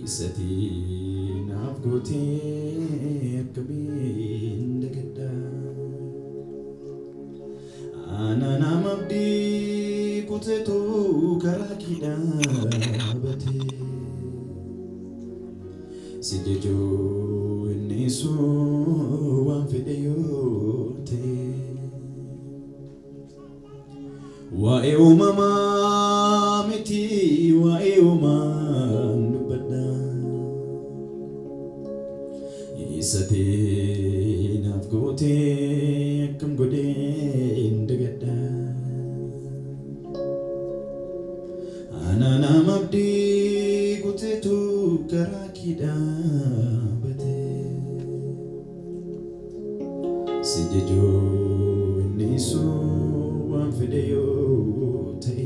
Isati nafgote kabin degda Anana mabdi kutetu karakida bate Sijejo nisu wanfideyote Wa mama miti wa Isati nafgote kam godin degda Anana mabdi kutetu karakida bate Sijejo nisu wanfideyote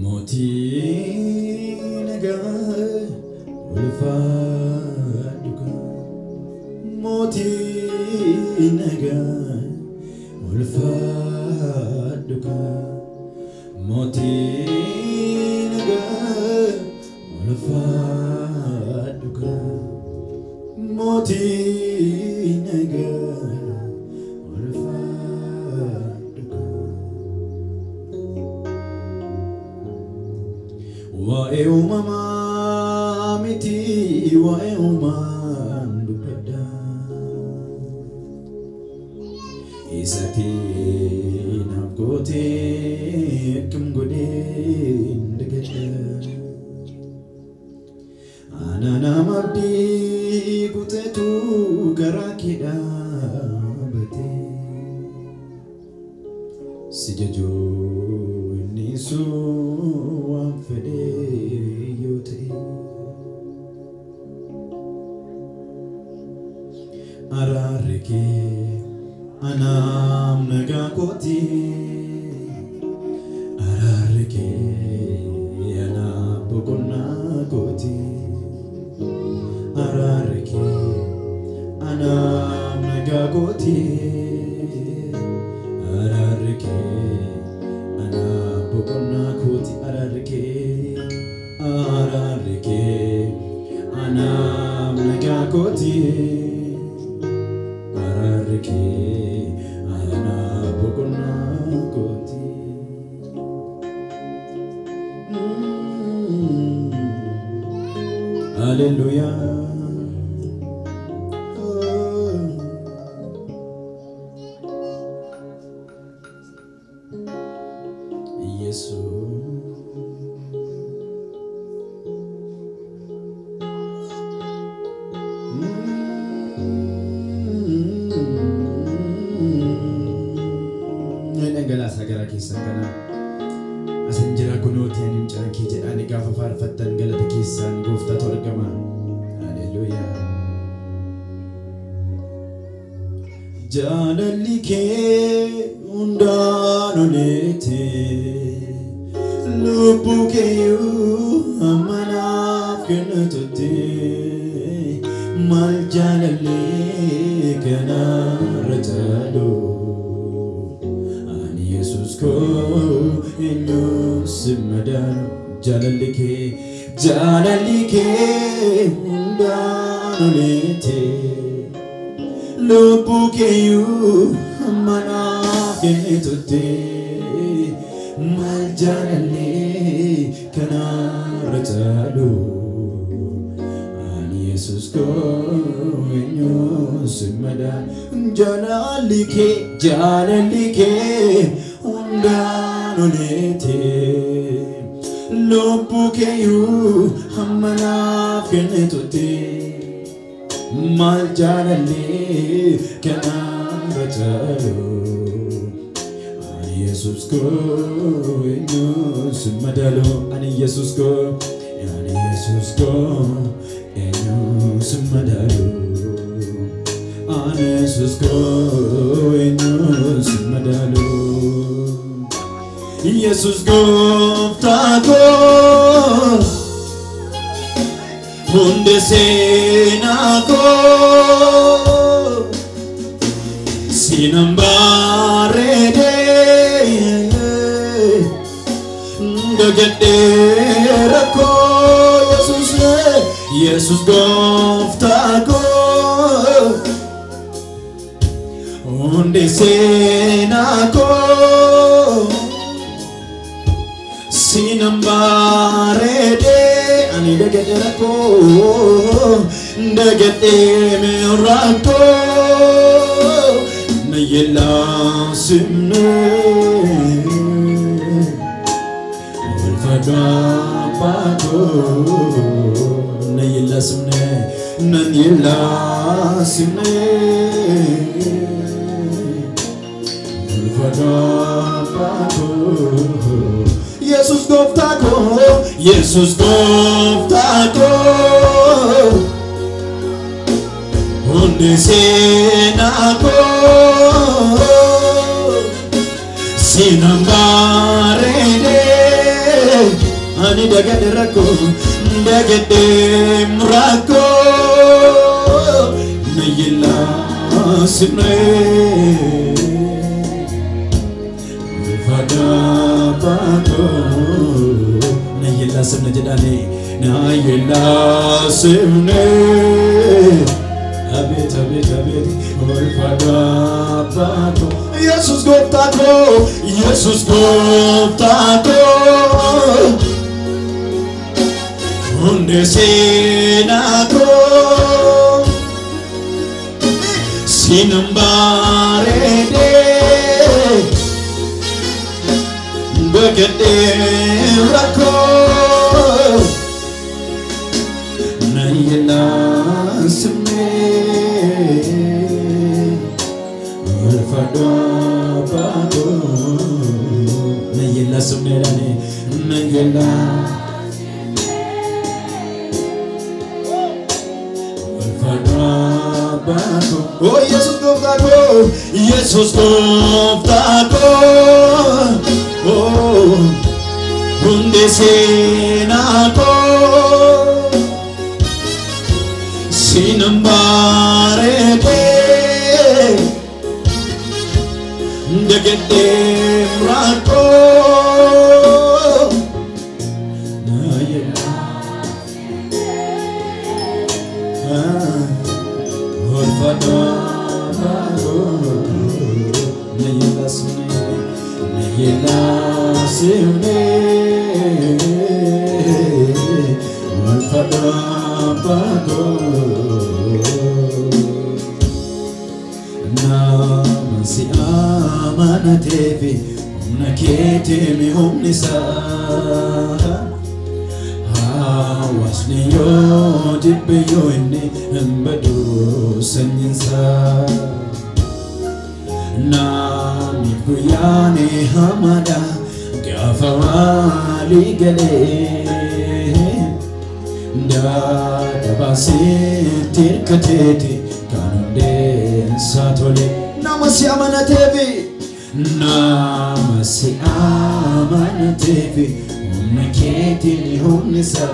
Moti naga Ulfaduka Moti naga Ulfaduka Moti naga Ulfaduka Moti naga Ulfaduka Wa mama miti wa man dupada Isati nafgote kam godin degda Anana mabdi kutetu garakida bate Sijejo nisu wanfede yote Arareke anam nagakoti Arareke anabukonnakoti Arareke anam nagakoti Arareke anabukonnakoti Arareke Arareke anam nagakoti Arareke anabukonnakoti Hallelujah Yesu Sagara kisah kana asanjira kunuti anim janki jedhani gaafa faarfattan galata keessan gooftaatu argama haleluya jaalalli kee hundaan olete lubbu keeyyuu amanaaf kennitutti maal jaalallee kanarra caaluu Jesus ko inu simadano jalalike undanolete lubuke yu manaf kenitote mal jalale kana ratalu Jesus ko inu simadano jalalike undanolete lubuke yu manaf kenitote mal jalale kana ratalu Jesus ko inu simadalo ani Jesus ko inu simadalo ani Jesus ko inu simadalo Jesus ko tago hunde senako sinambarede Dagadera Jesus gofta ko Unde sena ko Sinambare de Ani dagadera ko Dagade mirako Nayela simne Ulfada pato Nayela simne Nayela simne Ulfada pato Jesus gofta ko Unde sena ko Sinambare de Ani dagadera ko Dagade mrako Nayela simne Ulfada pato Nayela simne jedane Nayela simne Abet Ulfada pato Jesus gofta ko Unde sena ko Sinambare de Bagade rako Nayela simne Ulfada pato Nayela simne dane Nayela Oh, Jesus gofta ko Oh, unde sena ko Sinambare de Dagade mrako Nayela Ulfada pato Nayela simne Ulfada pato Namasi amanatevi Umnakete mi humnisa Hawasni yo jibbe yo inni Mbadu sanyinsa Nami kuyane hamada Gafawali gale Dadabasi tirkateti Kanunde satole Namasi amanatevi Umnaketi ni humnisa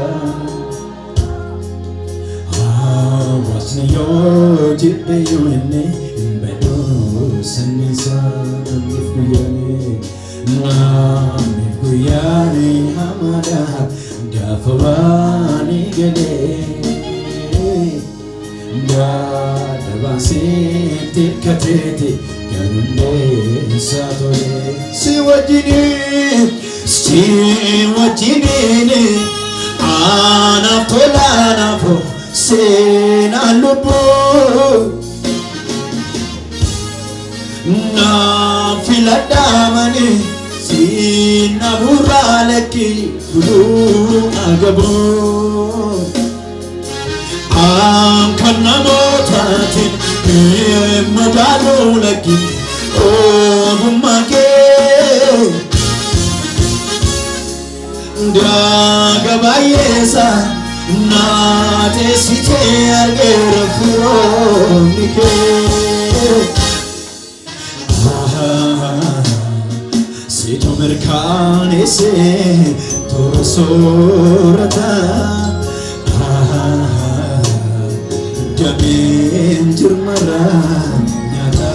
Hawasni yo jibbe yo inni Mbadu sanyinsa Mifkuyane hamada Gafawani gale Dadabasi tirkateti Kanunde satole Si wajini Anafo Sena lupo Na filadamani Sina buraleki Bulu agabo Ankana motatin Madalo laki Ogumake Dagabayesa Nate site agera furonike Sito merkane se toro sorata Jamin jurmara nyata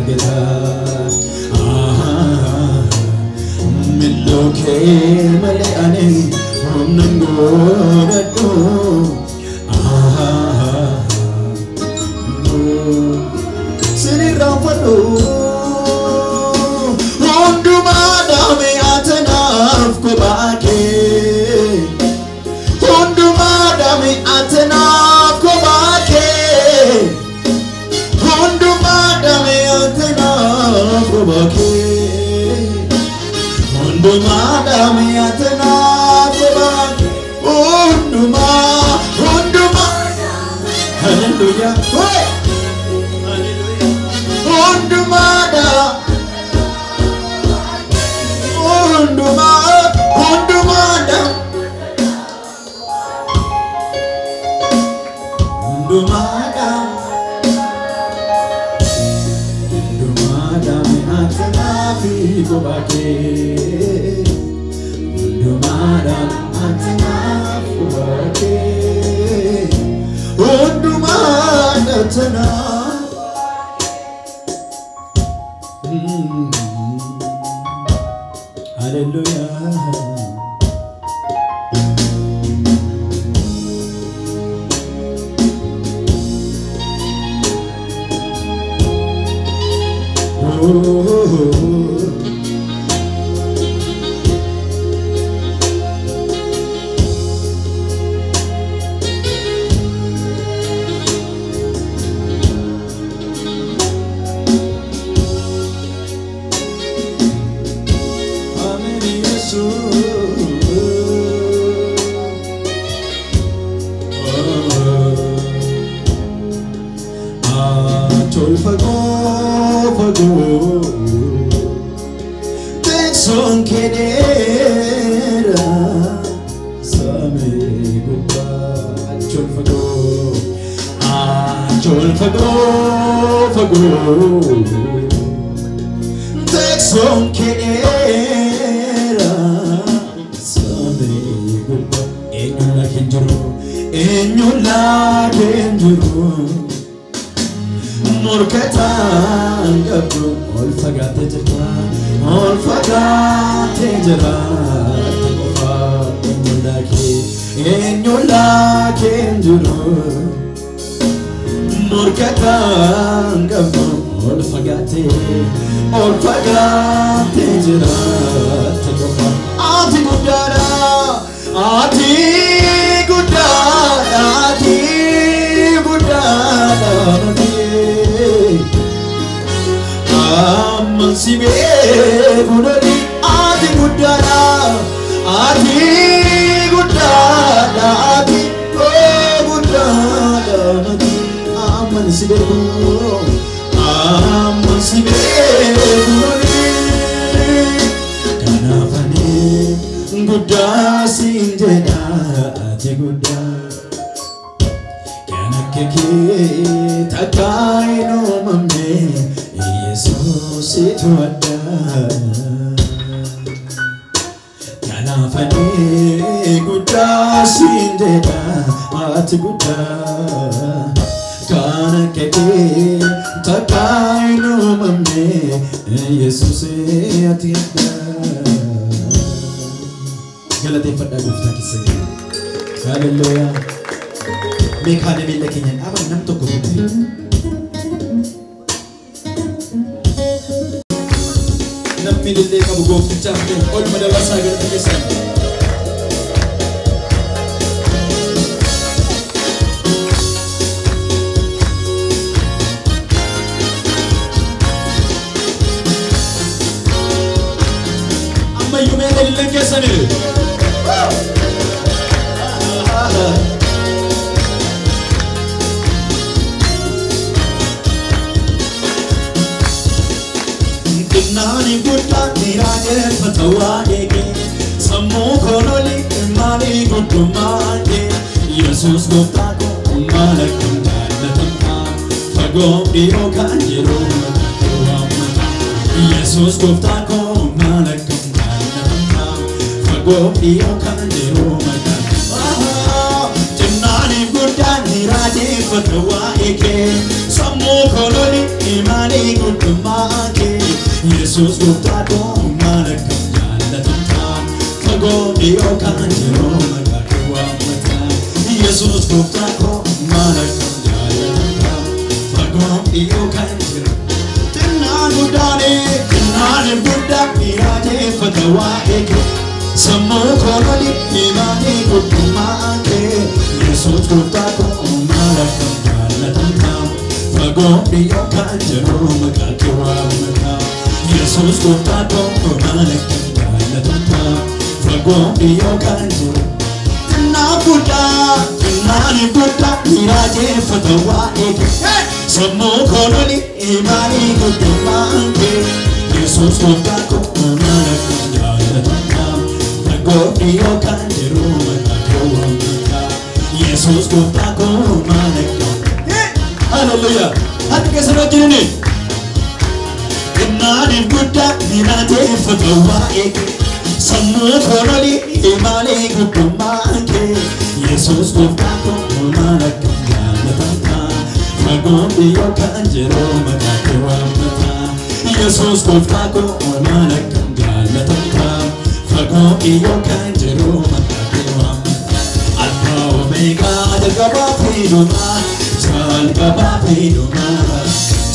geta Milloke godhadhu sirraafadhu hundumaa dhaame atanaaf kophaa kee hundumaa dhaame atanaaf kophaa kee hundumaa dhaame atanaaf kophaa kee hundumaa dhaame atanaaf kophaa kee hundumaa hallelujah Jesus guftaadho maal akka jaallatamtaa fagoo dhiyoo kan yeroo maqaa goftako malakam jaalata fagoo iyo kan jiru tinaan guddaa miraajeffata waa'ee kee sammuu koololi imaanii guddummaa kee Yesuus goftako malakam jaalata fagoo iyo kan jiru maqaa kee waamata Yesuus goftako malakam jaalata fagoo iyo kan jiru Nani Buddha miraajeffata waa'ee kee sammuu koololi imaanii guddummaa kee Yesuus goftako malakam jaalata fagoo iyo kan jiru maqaa kee waamata Yesuus goftako malakam Hallelujah hati keessa jirani Nani Buddha miraajeffata waa'ee kee sammuu koololi imaanii guddummaa kee Yesuus goftako malakam jaalata fagoo iyo kan jiru maqaa kee waamata Yesuus goftako malakam jaalata fagoo iyo kan jiru maqaa kee waamata Alfa Omega jalqabaa fi dhumaa jalqabaa fi dhumaa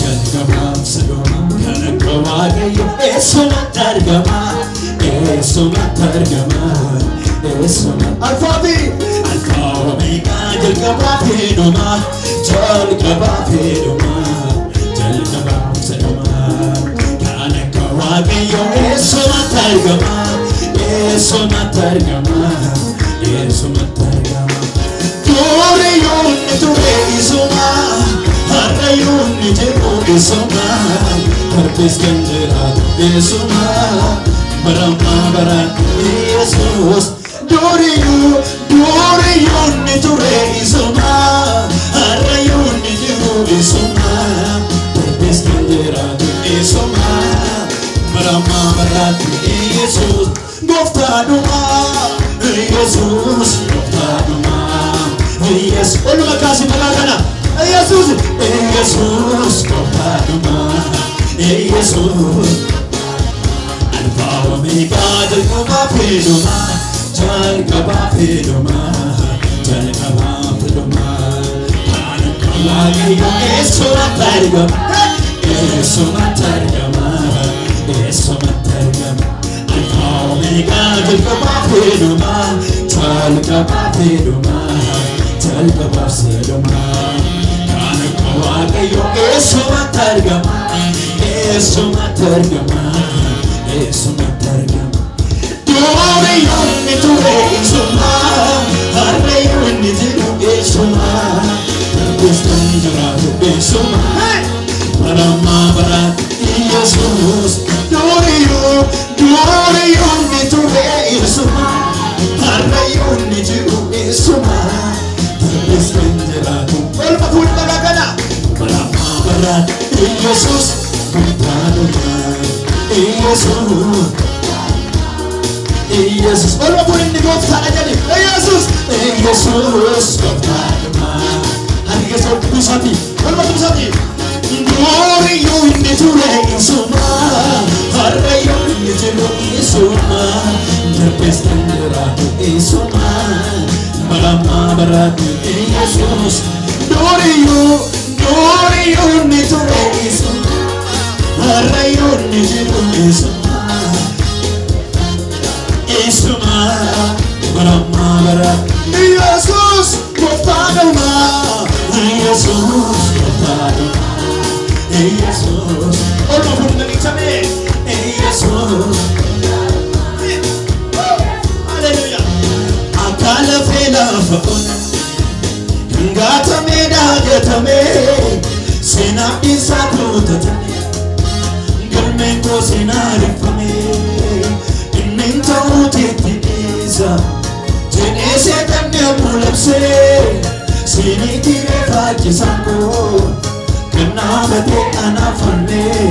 jalqabaa fi dhumaa kan akka Waaqayyo eessumatti argamaa Alfa Omega jalqabaa fi dhumaa jalqabaa fi dhumaa jalqabaa fi dhumaa kan akka Waaqayyo eessumatti argamaa Dureeyyoonni ture isuma harreeyyoonni jiru isuma Harpis kan jiraatu isuma Barama Yesus Dureeyyoonni ture isuma harreeyyoonni jiru isuma Harpis kan jiraatu isuma Barama Yesus Goftaadhuma Yesus Goftaadhuma Yesus Oluma kaasi maqaa kana Yesus Goftaadhuma Yesus Alfa Omega jalqabaa fi dhumaa jalqabaa fi dhumaa kan akka Waaqayyo eessumatti argamaa Alfa Omega jalqabaa fi dhumaa jalqabaa fi dhumaa kan akka Waaqayyo eessumatti argamaa Dureeyyoonni ture isuma harreeyyoonni jiru isuma Harpis kan jiraatu isuma Barama Yesus Dureeyyoonni ture isuma harreeyyoonni jiru isuma Harpis kan jiraatu olma fuudhi maqaa kana Barama Yesus goftaadhuma Yesus olma fuudhi inni goftaadha jedhe Yesus goftaadhuma Harki keessa ol buusati olma buusati Dureeyyoonni ture isuma harreeyyoonni jiru isuma Harpis kan jiraatu isuma Barama Yesus Dureeyyoonni ture isuma harreeyyoonni jiru isuma Barama Yesus goftaadhuma Yesus goftaadhuma Yesus olma fuudhi namichame Yesus Hallelujah akka lafee lafa ona Gaatamee daagatame seenaa isaa tuutatame galmeen koo seenaa rifame inni ta'uuteetti dhiisa jedhee seetanni ammoo labsee seeniitii reeffachisaan koo kan naabatee anaafannee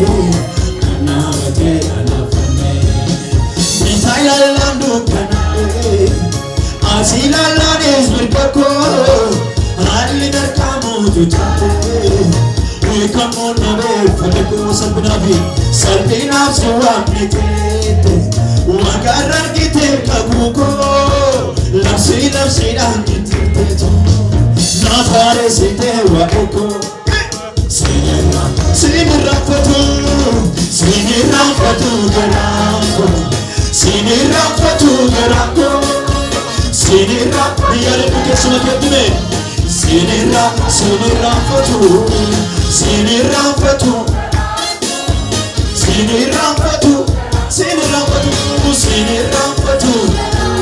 bitaa ilaalaan dukkanaa'ee asii ilaalaanis mirga koo haalli darqamuutu taatee beekamuun nabee fadhakoo salphinaaf si waamne teette waaqarra argitee kakuu koo labsiidhaan jijjiirteetu Nafare site wa eko Sinira fatu garako Sinira fatu garako Sinira biyale buke suna kedime Sinira fatu Sinira fatu Sinira fatu Sinira fatu Sinira fatu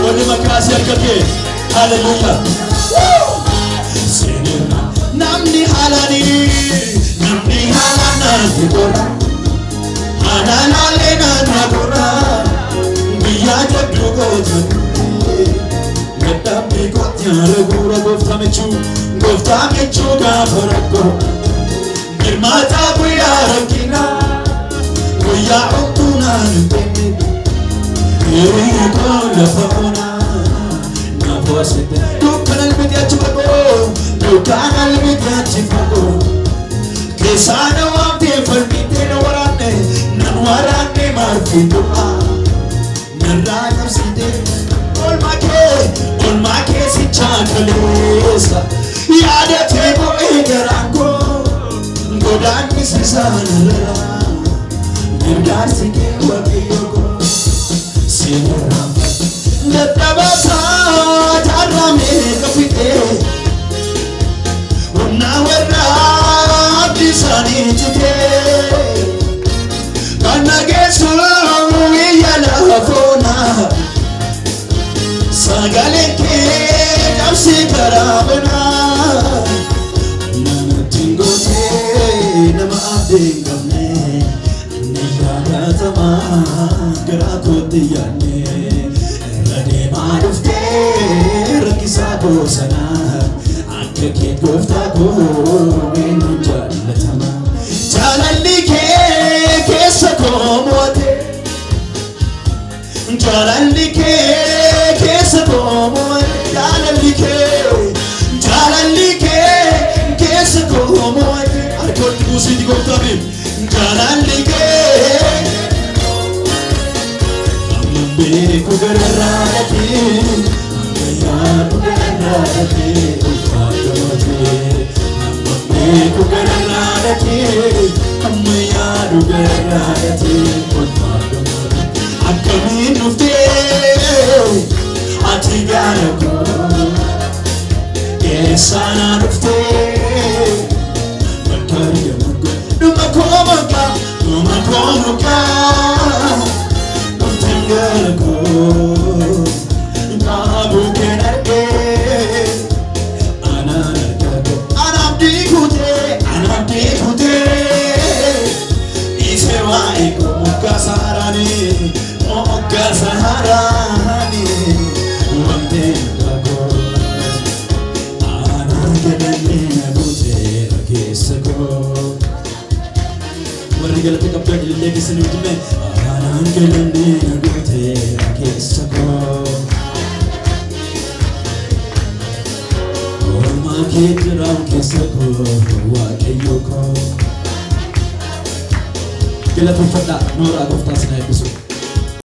Wali makasi arkake Hallelujah Sinira Namni halani Tikora Anana lena nakora Biya jabdu kota Gata bikot yara gura gofta mechu gafarako Girmata buya rakina Buya uktuna nupene Yeri kola fauna Nafosite Dukan al-bidya chupako Dukan al-bidya chupako Kesana wamte farmite na warane marfidua Narayam side Ol make si chakalesa Yada tebo egarako Godan misisana Nirgar sike wakiyoko Sinira Natabasa Tarame kapite Unawera Sani jite Kana gesu yala fona Sagale ke jamsi karabana Nana tingote nama abdingamne Niyada tama garato diyane Rade marufte rakisa bosana Akake gofta ko menu jalatama Jalali ke kesa komote Jalali ke kesa komote Jalali ke kesa komote Arkot kusi di gofta bim Jalali ke Ambe ko gararati Ambe gararati Ku gararati amma gararati akamin nufte ati garako esana nufte bakariya mugo numakomoka nufte garako nabu kenarke Anamdikute Isewa iko mukasaharani Wante nagako Anangelene nagute rakesako Warigala pick up your legacy in the Anangelene nagute rakesako Kidram kesako wakayoko Kila tufada nora gofta sina episode